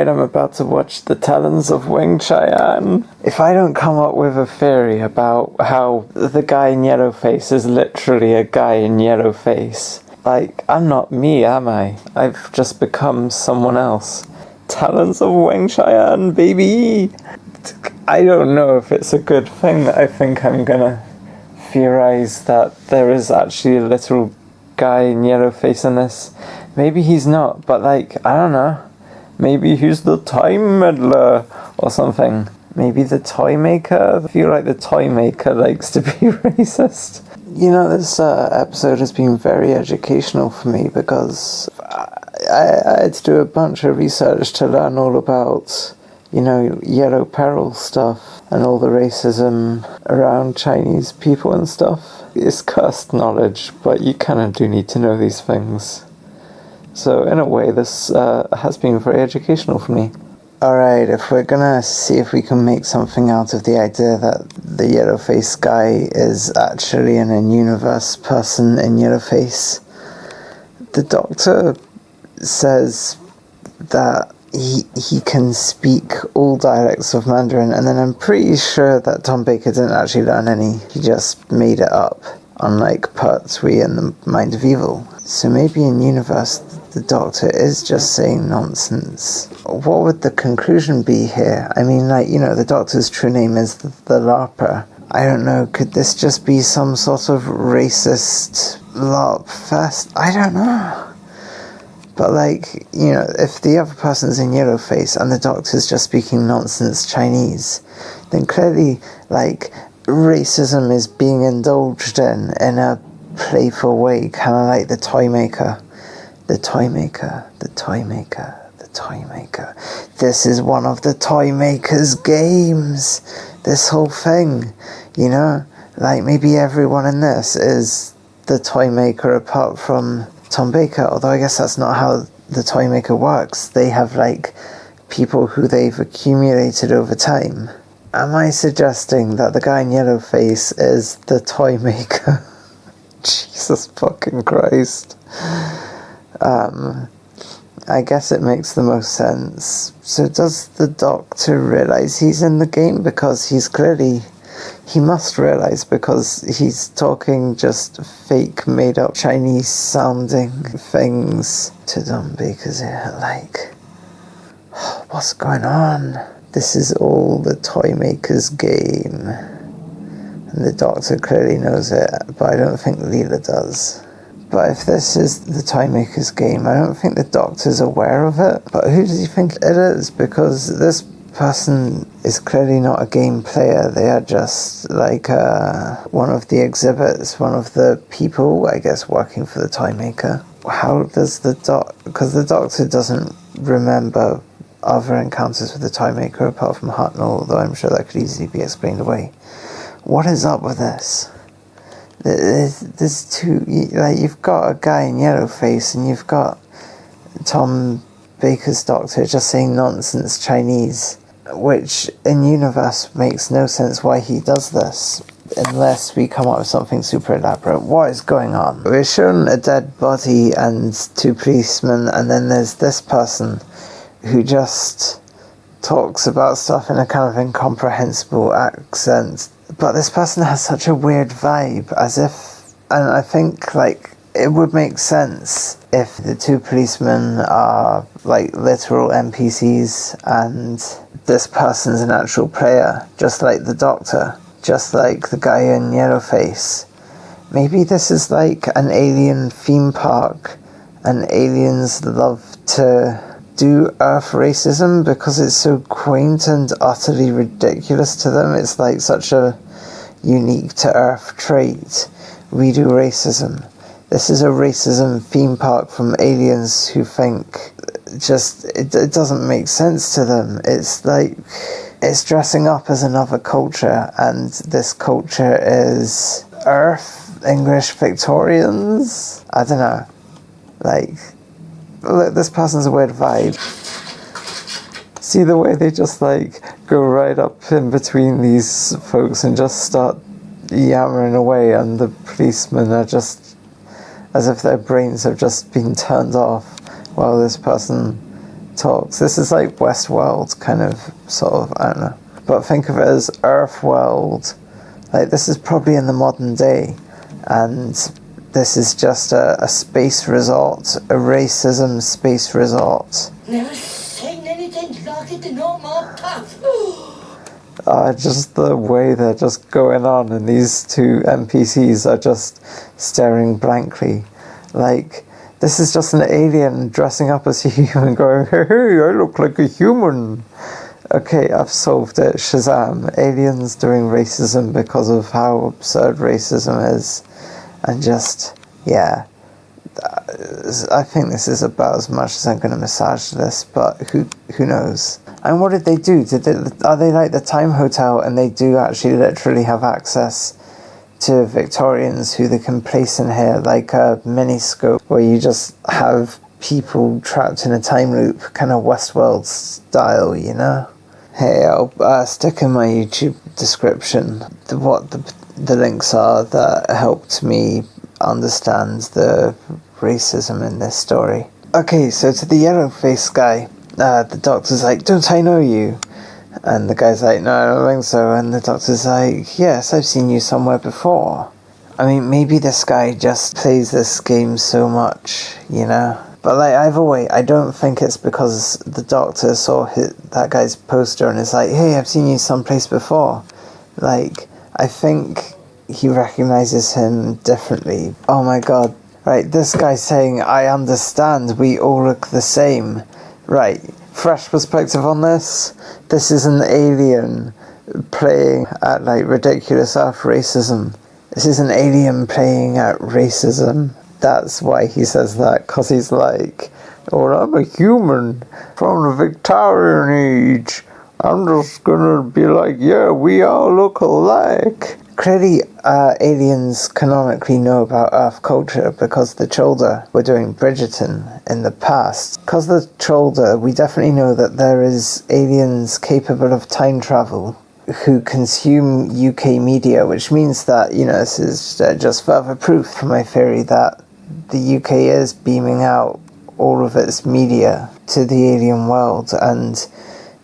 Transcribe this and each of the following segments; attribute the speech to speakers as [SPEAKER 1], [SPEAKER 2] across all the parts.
[SPEAKER 1] Alright, I'm about to watch the Talons of Weng Chiang. If I don't come up with a theory about how the guy in yellow face is literally a guy in yellow face, like, I'm not me, am I? I've just become someone else. Talons of Weng Chiang, baby! I don't know if it's a good thing. I think I'm gonna theorize that there is actually a literal guy in yellow face in this. Maybe he's not, but like, I don't know. Maybe he's the time meddler or something. Maybe the toy maker? I feel like the toy maker likes to be racist. You know, this episode has been very educational for me because I had to do a bunch of research to learn all about, you know, yellow peril stuff and all the racism around Chinese people and stuff. It's cursed knowledge, but you kind of do need to know these things. So in a way, this has been very educational for me. Alright, if we're gonna see if we can make something out of the idea that the yellow-faced guy is actually an in-universe person in yellow face, the Doctor says that he can speak all dialects of Mandarin, and then I'm pretty sure that Tom Baker didn't actually learn any. He just made it up, unlike Pertwee and the Mind of Evil. So maybe in universe, the Doctor is just saying nonsense. What would the conclusion be here? I mean, like, you know, the Doctor's true name is the LARPer. I don't know, could this just be some sort of racist LARP fest? I don't know. But, like, you know, if the other person's in yellow face and the Doctor's just speaking nonsense Chinese, then clearly, like, racism is being indulged in a playful way, kind of like the toy maker. The toy maker, the toy maker, the toy maker. This is one of the toy maker's games. This whole thing, you know? Like, maybe everyone in this is the toy maker apart from Tom Baker, although I guess that's not how the toy maker works. They have, like, people who they've accumulated over time. Am I suggesting that the guy in yellow face is the toy maker? Jesus fucking Christ. I guess it makes the most sense. So does the Doctor realise he's in the game? Because he must realise, because he's talking just fake, made-up, Chinese-sounding things to Tom Baker's ear, like, what's going on? This is all the toy maker's game. And the Doctor clearly knows it, but I don't think Leela does. But if this is the toy maker's game, I don't think the Doctor's aware of it. But who does he think it is? Because this person is clearly not a game player. They are just like one of the exhibits, one of the people, I guess, working for the toy maker. How does because the Doctor doesn't remember other encounters with the toy maker apart from Hartnell, although I'm sure that could easily be explained away. What is up with this? There's two, like, you've got a guy in yellow face and you've got Tom Baker's Doctor just saying nonsense Chinese, which in universe makes no sense why he does this, unless we come up with something super elaborate. What is going on? We're shown a dead body and two policemen, and then there's this person who just talks about stuff in a kind of incomprehensible accent. But this person has such a weird vibe, as if, and I think, like, it would make sense if the two policemen are, like, literal NPCs and this person's an actual player, just like the Doctor, just like the guy in yellow face. Maybe this is like an alien theme park, and aliens love to do Earth racism because it's so quaint and utterly ridiculous to them. It's like such a unique to Earth trait. We do racism. This is a racism theme park from aliens who think just it doesn't make sense to them. It's like it's dressing up as another culture, and this culture is Earth, English Victorians. I don't know. Like, look, this person's a weird vibe. See the way they just, like, go right up in between these folks and just start yammering away, and the policemen are just as if their brains have just been turned off while this person talks. This is like Westworld kind of sort of, I don't know. But think of it as Earthworld. Like, this is probably in the modern day, and this is just a space resort, a racism space resort.
[SPEAKER 2] Never seen anything like it, no more tough.
[SPEAKER 1] Just the way they're just going on, and these two NPCs are just staring blankly. Like, this is just an alien dressing up as a human going, hey, I look like a human. Okay, I've solved it. Shazam. Aliens doing racism because of how absurd racism is. And just, yeah. I think this is about as much as I'm going to massage this, but who knows? And what did they do? Are they like the Time Hotel, and they do actually literally have access to Victorians who they can place in here, like a miniscope, where you just have people trapped in a time loop, kind of Westworld style, you know? Hey, I'll stick in my YouTube description what the links are that helped me understand the racism in this story. Okay, so to the yellow-faced guy, the doctor's like, don't I know you? And the guy's like, no, I don't think so. And the doctor's like, yes, I've seen you somewhere before. I mean, maybe this guy just plays this game so much, you know? But like, either way, I don't think it's because the doctor saw that guy's poster and is like, hey, I've seen you someplace before. Like, I think he recognizes him differently. Oh my god. Right, this guy's saying, I understand, we all look the same. Right, fresh perspective on this. This is an alien playing at, like, ridiculous Earth racism. This is an alien playing at racism. That's why he says that, because he's like, oh, I'm a human from the Victorian age. I'm just gonna be like, yeah, we all look alike. Clearly, aliens canonically know about Earth culture because the Cholda were doing Bridgerton in the past. Because the Cholda, we definitely know that there is aliens capable of time travel who consume UK media, which means that, you know, this is just further proof for my theory that the UK is beaming out all of its media to the alien world, and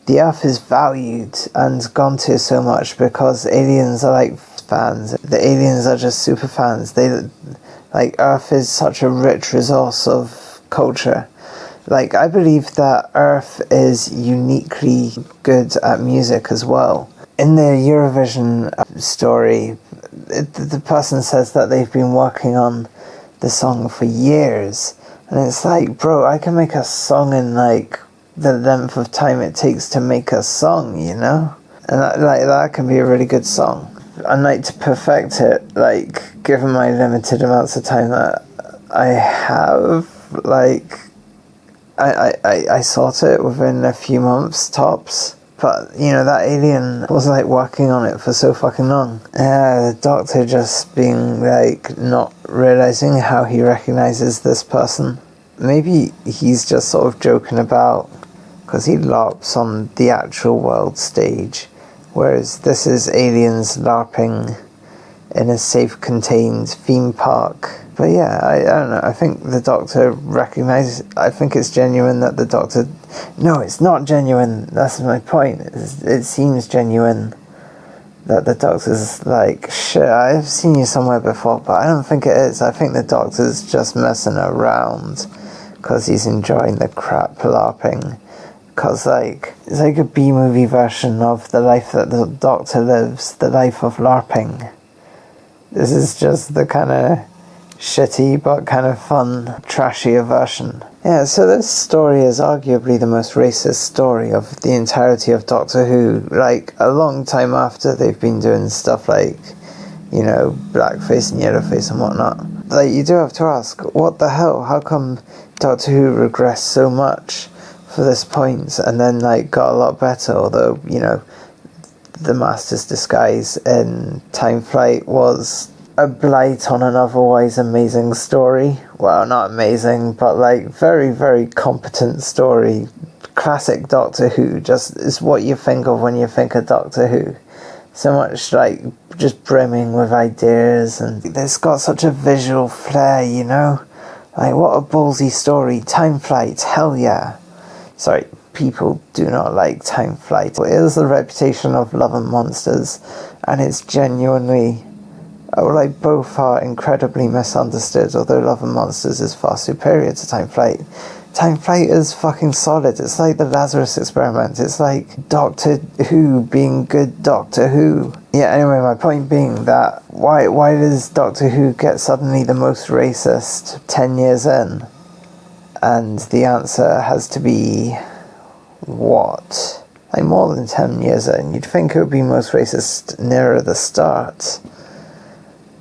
[SPEAKER 1] the Earth is valued and gone to so much because aliens are like fans. The aliens are just super fans. Like, Earth is such a rich resource of culture. Like, I believe that Earth is uniquely good at music as well. In the Eurovision story, the person says that they've been working on the song for years, and it's like, bro, I can make a song in like the length of time it takes to make a song, you know? And that can be a really good song. And like, to perfect it, like, given my limited amounts of time that I have, like, I sort it within a few months tops. But, you know, that alien was like working on it for so fucking long. The doctor just being like, not realizing how he recognizes this person. Maybe he's just sort of joking about, because he LARPs on the actual world stage, whereas this is aliens LARPing in a safe, contained theme park. But yeah, I don't know, I think the doctor recognizes, I think it's genuine that the doctor, no, it's not genuine, that's my point, it seems genuine that the doctor's like, shit, I've seen you somewhere before, but I don't think it is. I think the doctor's just messing around, because he's enjoying the crap LARPing. Because, like, it's like a B-movie version of the life that the doctor lives, the life of LARPing. This is just the kind of shitty but kind of fun, trashier version. Yeah, so this story is arguably the most racist story of the entirety of Doctor Who. Like, a long time after they've been doing stuff like, you know, blackface and yellowface and whatnot. Like, you do have to ask, what the hell? How come Doctor Who regressed so much for this point and then, like, got a lot better? Although, you know, the Master's disguise in Time Flight was a blight on an otherwise amazing story. Well, not amazing, but like very, very competent story. Classic Doctor Who, just is what you think of when you think of Doctor Who. So much, like, just brimming with ideas, and it's got such a visual flair, you know? Like, what a ballsy story. Time Flight, hell yeah. Sorry, people do not like time flight. It is the reputation of Love and Monsters, and it's genuinely, like, both are incredibly misunderstood, although Love and Monsters is far superior to time flight. Time flight is fucking solid. It's like the Lazarus Experiment. It's like Doctor Who being good Doctor Who. Yeah, anyway, my point being that why does Doctor Who get suddenly the most racist 10 years in? And the answer has to be, what? Like, more than 10 years in. You'd think it would be most racist nearer the start.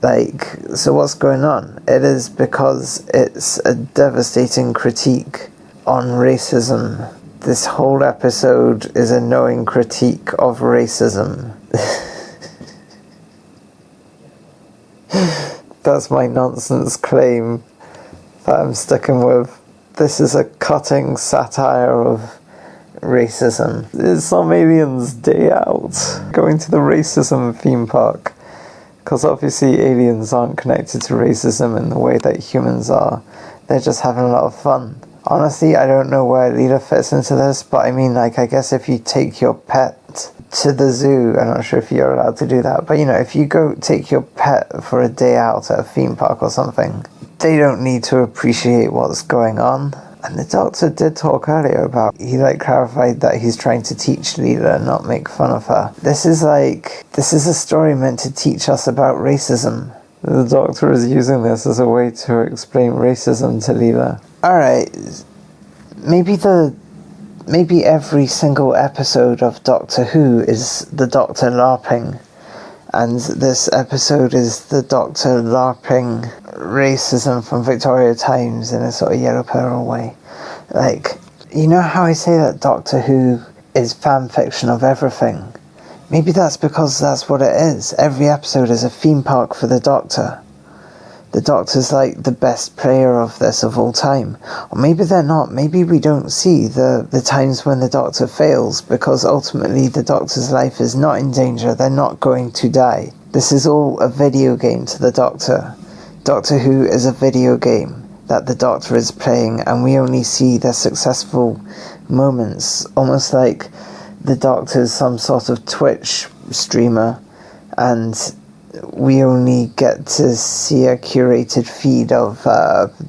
[SPEAKER 1] Like, so what's going on? It is because it's a devastating critique on racism. This whole episode is a knowing critique of racism. That's my nonsense claim that I'm sticking with. This is a cutting satire of racism. It's some aliens' day out, going to the racism theme park. Because obviously aliens aren't connected to racism in the way that humans are. They're just having a lot of fun. Honestly, I don't know where Lila fits into this, but I mean, like, I guess if you take your pet to the zoo, I'm not sure if you're allowed to do that, but you know, if you go take your pet for a day out at a theme park or something, they don't need to appreciate what's going on. And the Doctor did talk earlier about, he like clarified that he's trying to teach Leela and not make fun of her. This is a story meant to teach us about racism. The Doctor is using this as a way to explain racism to Leela. Alright, maybe every single episode of Doctor Who is the Doctor LARPing. And this episode is the Doctor LARPing racism from Victoria Times in a sort of Yellow Peril way. Like, you know how I say that Doctor Who is fan fiction of everything? Maybe that's because that's what it is. Every episode is a theme park for the Doctor. The Doctor's like the best player of this of all time. Or maybe they're not. Maybe we don't see the times when the Doctor fails, because ultimately the Doctor's life is not in danger. They're not going to die. This is all a video game to the Doctor. Doctor Who is a video game that the Doctor is playing, and we only see their successful moments, almost like the Doctor's some sort of Twitch streamer, and we only get to see a curated feed of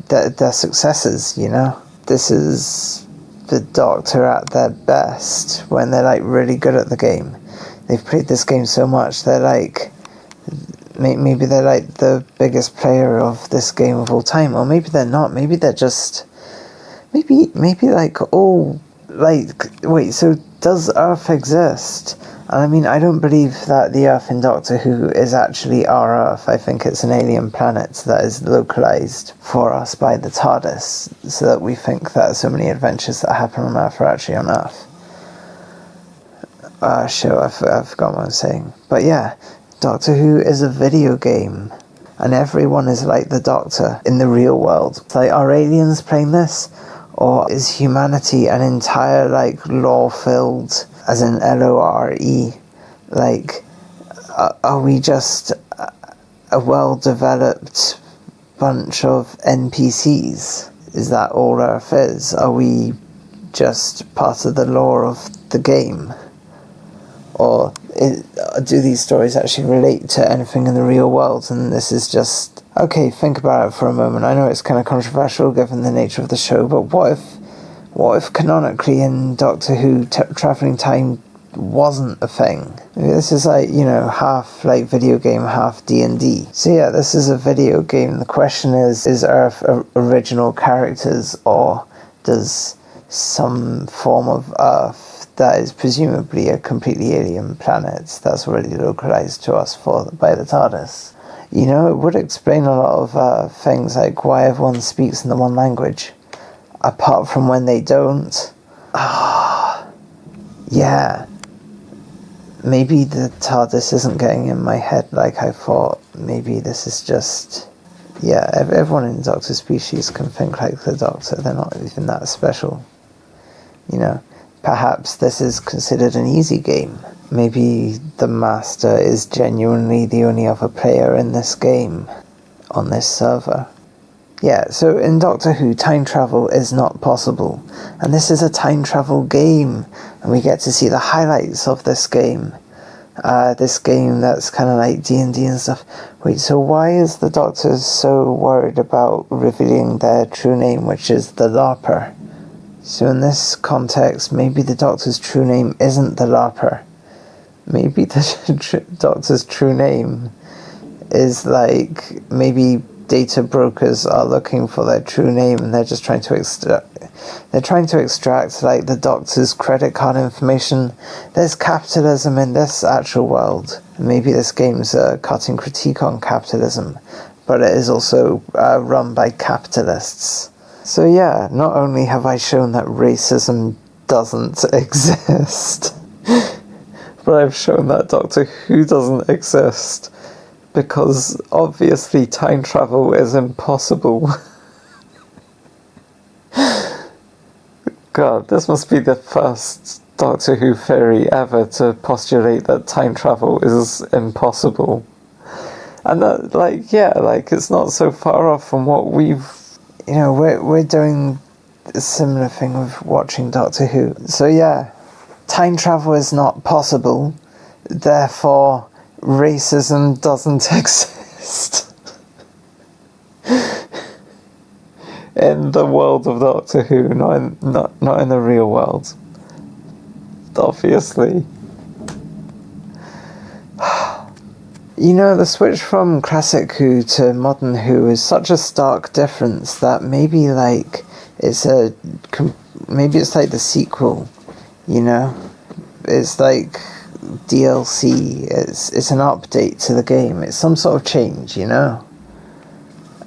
[SPEAKER 1] their successes, you know? This is the Doctor at their best, when they're like really good at the game. They've played this game so much, they're like, maybe they're like the biggest player of this game of all time, or maybe they're not. Maybe they're just, maybe like, oh, like, wait, so does Earth exist? And I mean, I don't believe that the Earth in Doctor Who is actually our Earth. I think it's an alien planet that is localized for us by the TARDIS, so that we think that so many adventures that happen on Earth are actually on Earth. Shit, I forgot what I was saying. But yeah, Doctor Who is a video game, and everyone is like the Doctor in the real world. Like, are aliens playing this? Or is humanity an entire, like, lore-filled, as in L-O-R-E, like, are we just a well-developed bunch of NPCs? Is that all Earth is? Are we just part of the lore of the game? Or do these stories actually relate to anything in the real world, and this is just... Okay, think about it for a moment. I know it's kind of controversial given the nature of the show, but what if canonically in Doctor Who travelling time wasn't a thing? Maybe this is like, you know, half like video game, half D&D. So yeah, this is a video game. The question is Earth original characters, or does some form of Earth that is presumably a completely alien planet that's already localized to us by the TARDIS? You know, it would explain a lot of things, like why everyone speaks in the one language, apart from when they don't. Yeah. Maybe the TARDIS isn't getting in my head like I thought. Maybe this is just... Yeah, everyone in the Doctor species can think like the Doctor. They're not even that special. You know, perhaps this is considered an easy game. Maybe the Master is genuinely the only other player in this game, on this server. Yeah, so in Doctor Who, time travel is not possible. And this is a time travel game, and we get to see the highlights of this game. This game that's kind of like D&D and stuff. Wait, so why is the Doctor so worried about revealing their true name, which is the LARPer? So in this context, maybe the Doctor's true name isn't the LARPer. Maybe the Doctor's true name is like, maybe data brokers are looking for their true name and they're just trying to extract like the Doctor's credit card information. There's capitalism in this actual world. Maybe this game's a cutting critique on capitalism, but it is also run by capitalists. So yeah, not only have I shown that racism doesn't exist, but I've shown that Doctor Who doesn't exist. Because obviously time travel is impossible. God, this must be the first Doctor Who theory ever to postulate that time travel is impossible. And that, like, yeah, like, it's not so far off from what we've... You know, we're doing a similar thing with watching Doctor Who. So yeah, time travel is not possible, therefore racism doesn't exist in the world of Doctor Who, not in the real world, obviously. You know, the switch from classic Who to modern Who is such a stark difference that maybe like it's like the sequel, you know? It's like DLC, it's an update to the game, it's some sort of change, you know?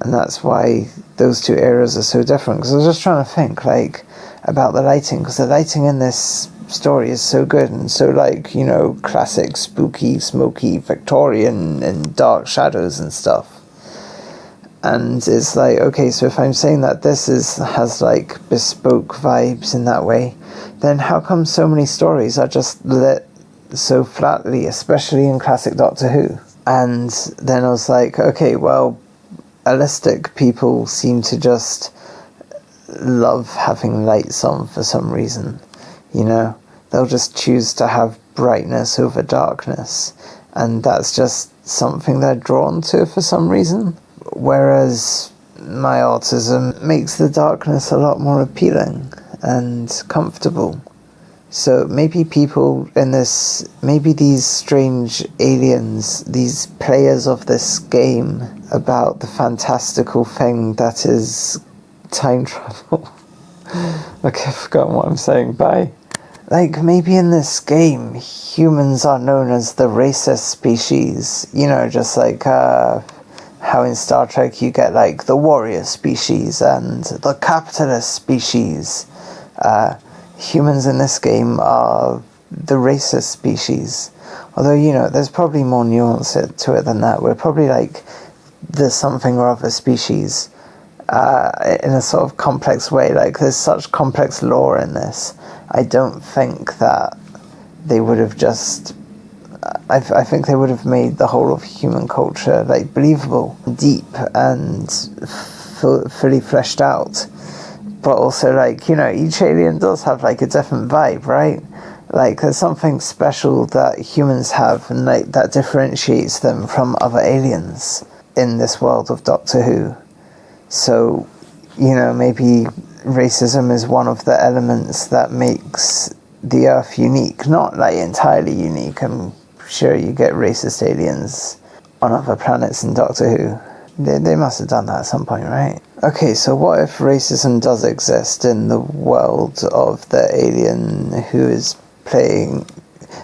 [SPEAKER 1] And that's why those two eras are so different, because I was just trying to think, like, about the lighting, because the lighting in this story is so good, and so, like, you know, classic, spooky, smoky, Victorian, and dark shadows and stuff. And it's like, okay, so if I'm saying that this has, like, bespoke vibes in that way, then how come so many stories are just lit so flatly, especially in classic Doctor Who? And then I was like, okay, well, holistic people seem to just love having lights on for some reason, you know? They'll just choose to have brightness over darkness, and that's just something they're drawn to for some reason. Whereas my autism makes the darkness a lot more appealing and comfortable. So maybe people in this, maybe these strange aliens, these players of this game about the fantastical thing that is time travel. Okay, I've forgotten what I'm saying, bye. Like, maybe in this game, humans are known as the racist species, you know, just like how in Star Trek you get like the warrior species and the capitalist species. Humans in this game are the racist species. Although, you know, there's probably more nuance to it than that. We're probably like the something or other species in a sort of complex way. Like, there's such complex lore in this. I don't think that they would have just... I think they would have made the whole of human culture, like, believable, deep, and fully fleshed out. But also, like, you know, each alien does have, like, a different vibe, right? Like, there's something special that humans have, and, like, that differentiates them from other aliens in this world of Doctor Who. So, you know, maybe racism is one of the elements that makes the Earth unique. Not, like, entirely unique. I'm sure you get racist aliens on other planets in Doctor Who. They must have done that at some point, right? Okay, so what if racism does exist in the world of the alien who is playing...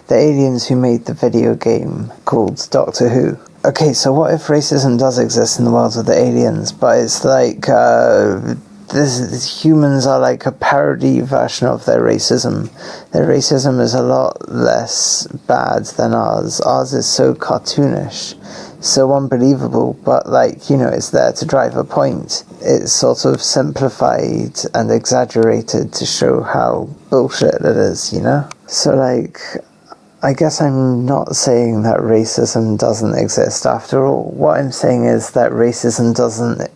[SPEAKER 1] the aliens who made the video game called Doctor Who? Okay, so what if racism does exist in the world of the aliens, but it's like, humans are like a parody version of their racism. Their racism is a lot less bad than ours. Ours is so cartoonish, so unbelievable, but, like, you know, it's there to drive a point. It's sort of simplified and exaggerated to show how bullshit it is, you know? So, like, I guess I'm not saying that racism doesn't exist after all. What I'm saying is that racism doesn't...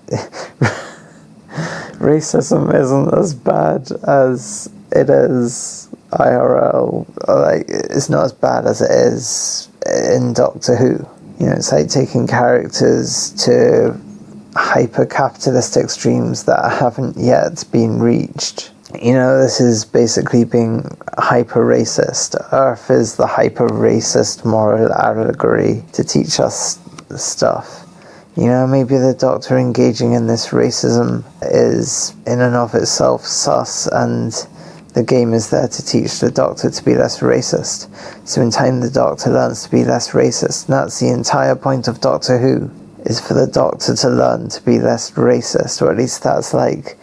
[SPEAKER 1] racism isn't as bad as it is IRL. Like, it's not as bad as it is in Doctor Who. You know, it's like taking characters to hyper-capitalist extremes that haven't yet been reached. You know, this is basically being hyper-racist. Earth is the hyper-racist moral allegory to teach us stuff. You know, maybe the Doctor engaging in this racism is in and of itself sus, and the game is there to teach the Doctor to be less racist. So in time the Doctor learns to be less racist, and that's the entire point of Doctor Who, is for the Doctor to learn to be less racist, or at least that's like,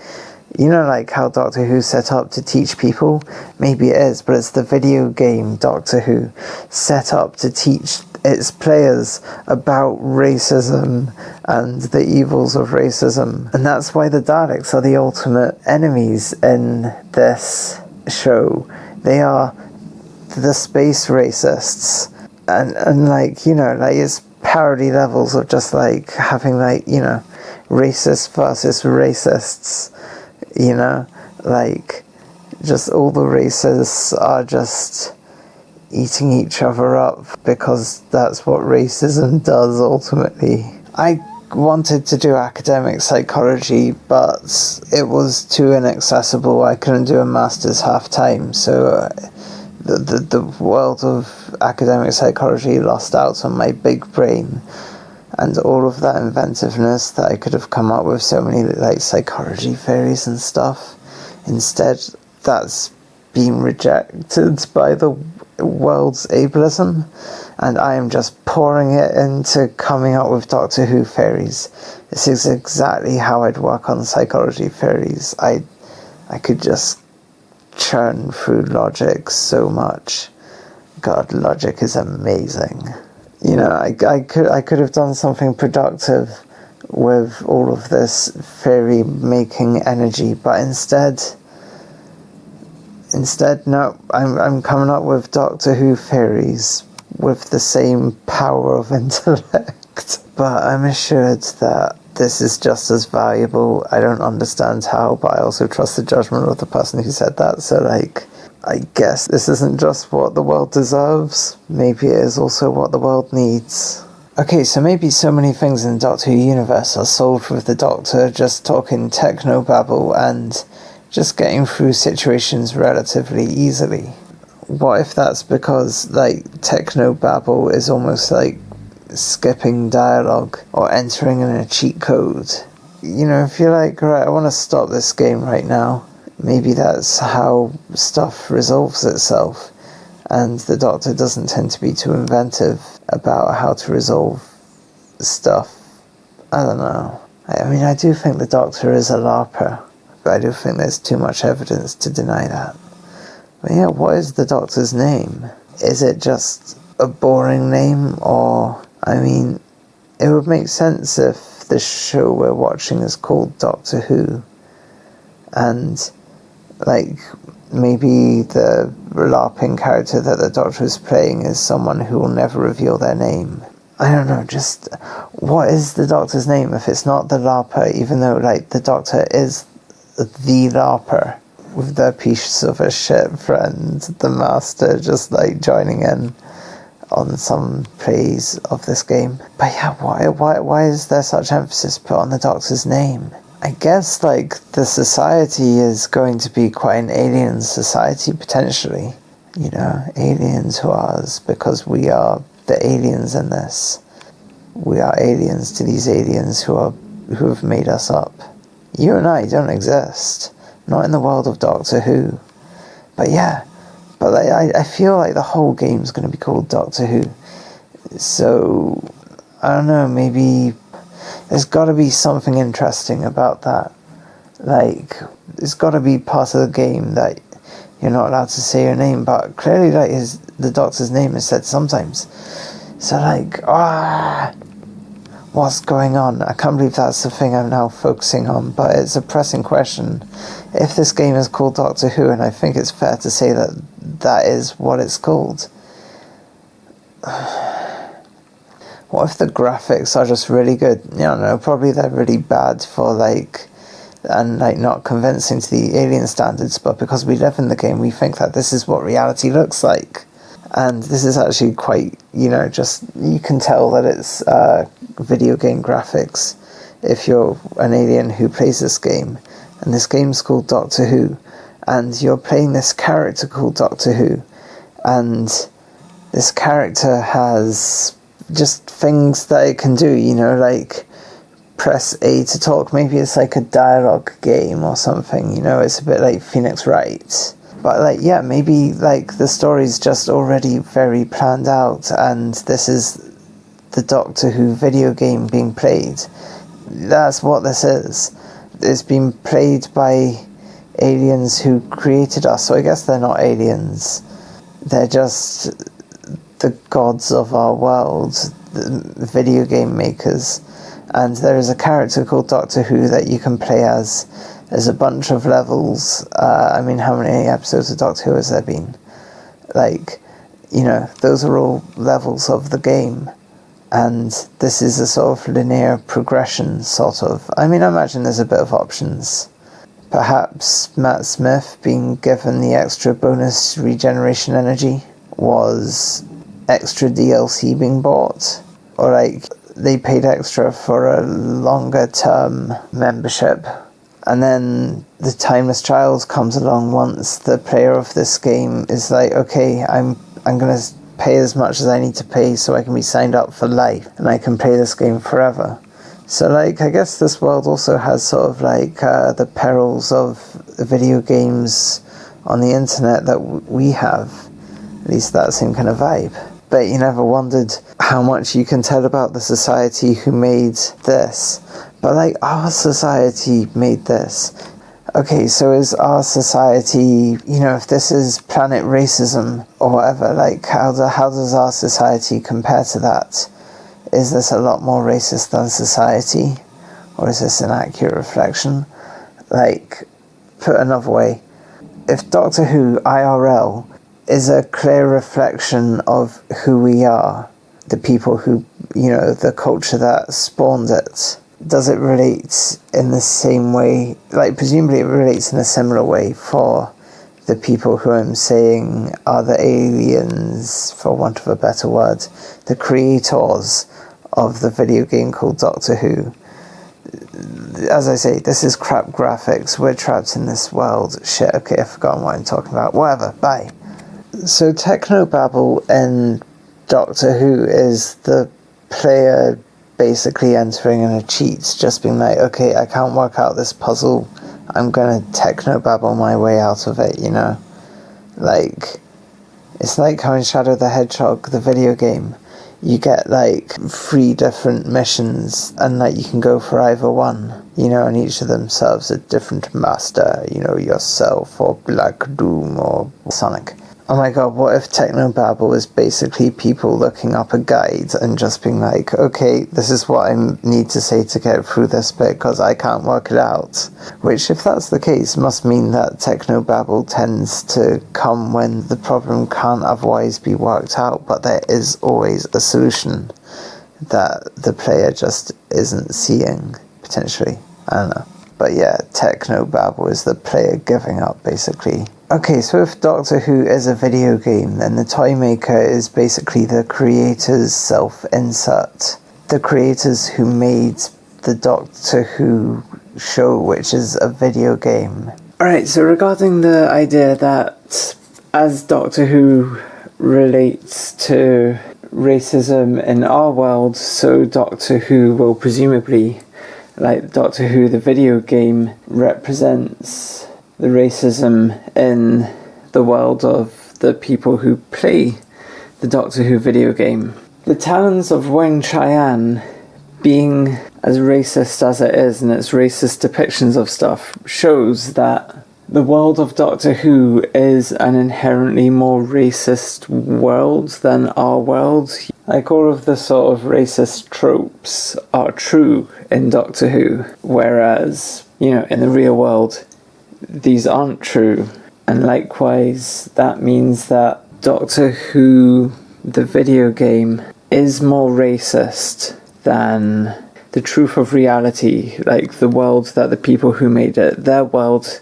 [SPEAKER 1] you know, like how Doctor Who's set up to teach people? Maybe it is, but it's the video game Doctor Who set up to teach its players about racism and the evils of racism. And that's why the Daleks are the ultimate enemies in this show. They are the space racists. And like, you know, like, it's parody levels of just like having, like, you know, racist versus racists, you know, like, just all the racists are just eating each other up because that's what racism does ultimately. I wanted to do academic psychology, but it was too inaccessible. I couldn't do a master's half-time, so the world of academic psychology lost out on my big brain and all of that inventiveness that I could have come up with so many like psychology theories and stuff. Instead, that's been rejected by the world's ableism, and I am just pouring it into coming up with Doctor Who theories. This is exactly how I'd work on psychology theories. I could just churn through logic so much. God, logic is amazing. You know, I could have done something productive with all of this theory making energy, but instead, no, I'm coming up with Doctor Who theories with the same power of intellect. But I'm assured that this is just as valuable. I don't understand how, but I also trust the judgment of the person who said that. So, like, I guess this isn't just what the world deserves. Maybe it is also what the world needs. Okay, so maybe so many things in the Doctor Who universe are solved with the Doctor just talking technobabble and just getting through situations relatively easily. What if that's because, like, technobabble is almost like skipping dialogue or entering in a cheat code? You know, if you're like, right, I want to stop this game right now, maybe that's how stuff resolves itself, and the Doctor doesn't tend to be too inventive about how to resolve stuff. I don't know. I mean, I do think the Doctor is a LARPer, but I do think there's too much evidence to deny that. But yeah, what is the Doctor's name? Is it just a boring name, or, I mean, it would make sense if the show we're watching is called Doctor Who, and, like, maybe the LARPing character that the Doctor is playing is someone who will never reveal their name. I don't know, just, what is the Doctor's name if it's not the LARPer, even though, like, the Doctor is the LARPer, with their piece of a shit friend, the Master, just like joining in on some praise of this game. But yeah, why is there such emphasis put on the Doctor's name? I guess, like, the society is going to be quite an alien society, potentially. You know, alien to us, because we are the aliens in this. We are aliens to these aliens who have made us up. You and I don't exist. Not in the world of Doctor Who. But yeah. But like, I feel like the whole game's going to be called Doctor Who. So, I don't know, maybe there's got to be something interesting about that. Like, it's got to be part of the game that you're not allowed to say your name, but clearly, like, the Doctor's name is said sometimes. So, like, what's going on? I can't believe that's the thing I'm now focusing on, but it's a pressing question. If this game is called Doctor Who, and I think it's fair to say that that is what it's called, what if the graphics are just really good? You know, probably they're really bad for, like, and like not convincing to the alien standards, but because we live in the game, we think that this is what reality looks like. And this is actually quite, just, you can tell that it's video game graphics if you're an alien who plays this game. And this game's called Doctor Who, and you're playing this character called Doctor Who, and this character has just things that it can do, like press A to talk. Maybe it's like a dialogue game or something, it's a bit like Phoenix Wright. But maybe the story's just already very planned out, and this is the Doctor Who video game being played. That's what this is. It's been played by aliens who created us, so I guess they're not aliens. They're just the gods of our world, the video game makers. And there is a character called Doctor Who that you can play as. There's a bunch of levels. How many episodes of Doctor Who has there been? Those are all levels of the game. And this is a sort of linear progression, sort of. I imagine there's a bit of options. Perhaps Matt Smith being given the extra bonus regeneration energy was extra DLC being bought. Or they paid extra for a longer term membership. And then the Timeless Child comes along once the player of this game is like, okay, I'm going to pay as much as I need to pay so I can be signed up for life and I can play this game forever. So I guess this world also has sort of the perils of video games on the internet that we have. At least that same kind of vibe. But you never wondered how much you can tell about the society who made this. But our society made this. Okay, so is our society, if this is planet racism or whatever, how does our society compare to that? Is this a lot more racist than society? Or is this an accurate reflection? Put another way, if Doctor Who IRL is a clear reflection of who we are, the people who, the culture that spawned it, does it relate in the same way? Presumably it relates in a similar way for the people who I'm saying are the aliens, for want of a better word, the creators of the video game called Doctor Who. As I say, this is crap graphics, we're trapped in this world. Shit, okay, I've forgotten what I'm talking about. Whatever, bye. So technobabble in Doctor Who is the player basically entering in a cheat, just being like, okay, I can't work out this puzzle, I'm gonna technobabble my way out of it, it's like how in Shadow the Hedgehog, the video game, you get 3 different missions and you can go for either one, and each of them serves a different master, yourself or Black Doom or Sonic. Oh my god, what if Technobabble is basically people looking up a guide and just being like, okay, this is what I need to say to get through this bit because I can't work it out. Which, if that's the case, must mean that Technobabble tends to come when the problem can't otherwise be worked out, but there is always a solution that the player just isn't seeing, potentially. I don't know. But yeah, Technobabble is the player giving up, basically. Okay, so if Doctor Who is a video game, then the toy maker is basically the creator's self-insert. The creators who made the Doctor Who show, which is a video game. Alright, so regarding the idea that as Doctor Who relates to racism in our world, so Doctor Who will presumably, Doctor Who the video game, represents the racism in the world of the people who play the Doctor Who video game. The Talons of Weng Chiang, being as racist as it is in its racist depictions of stuff, shows that the world of Doctor Who is an inherently more racist world than our world. All of the sort of racist tropes are true in Doctor Who, whereas, in the real world, these aren't true. And likewise, that means that Doctor Who, the video game, is more racist than the truth of reality, like the world that the people who made it, their world,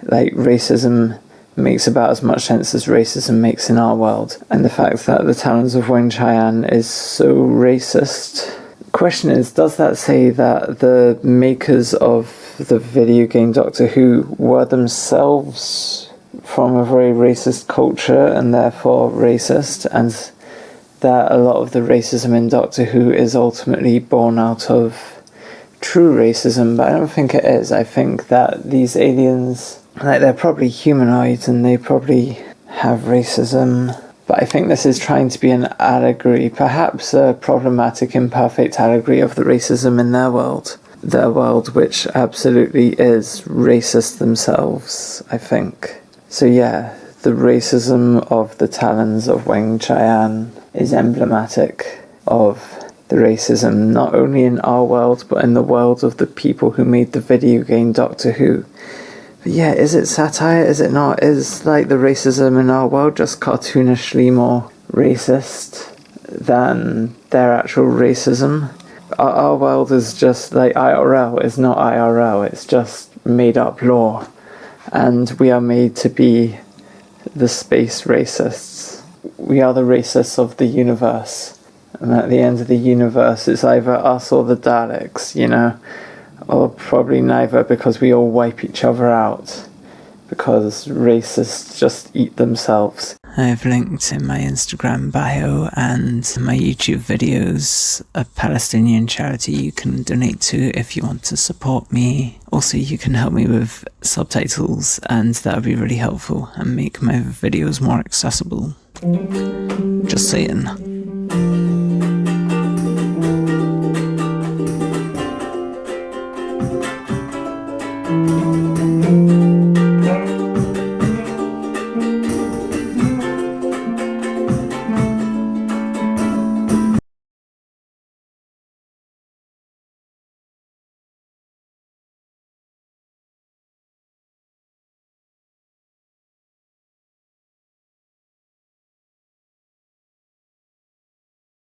[SPEAKER 1] like racism makes about as much sense as racism makes in our world. And the fact that the Talons of Weng Chiang is so racist. Question is, does that say that the makers of the video game Doctor Who were themselves from a very racist culture and therefore racist, and that a lot of the racism in Doctor Who is ultimately born out of true racism? But I don't think it is. I think that these aliens, like, they're probably humanoids and they probably have racism. But I think this is trying to be an allegory, perhaps a problematic, imperfect allegory of the racism in their world. Their world, which absolutely is racist themselves, I think. So yeah, the racism of the Talons of Weng Chiang is emblematic of the racism not only in our world, but in the world of the people who made the video game Doctor Who. But yeah, is it satire? Is it not? Is like the racism in our world just cartoonishly more racist than their actual racism? Our world is just like IRL. It's not IRL. It's just made up lore. And we are made to be the space racists. We are the racists of the universe. And at the end of the universe, it's either us or the Daleks, you know? Or probably neither, because we all wipe each other out. Because racists just eat themselves. I've linked in my Instagram bio and my YouTube videos a Palestinian charity you can donate to if you want to support me. Also, you can help me with subtitles, and that would be really helpful and make my videos more accessible. Just saying.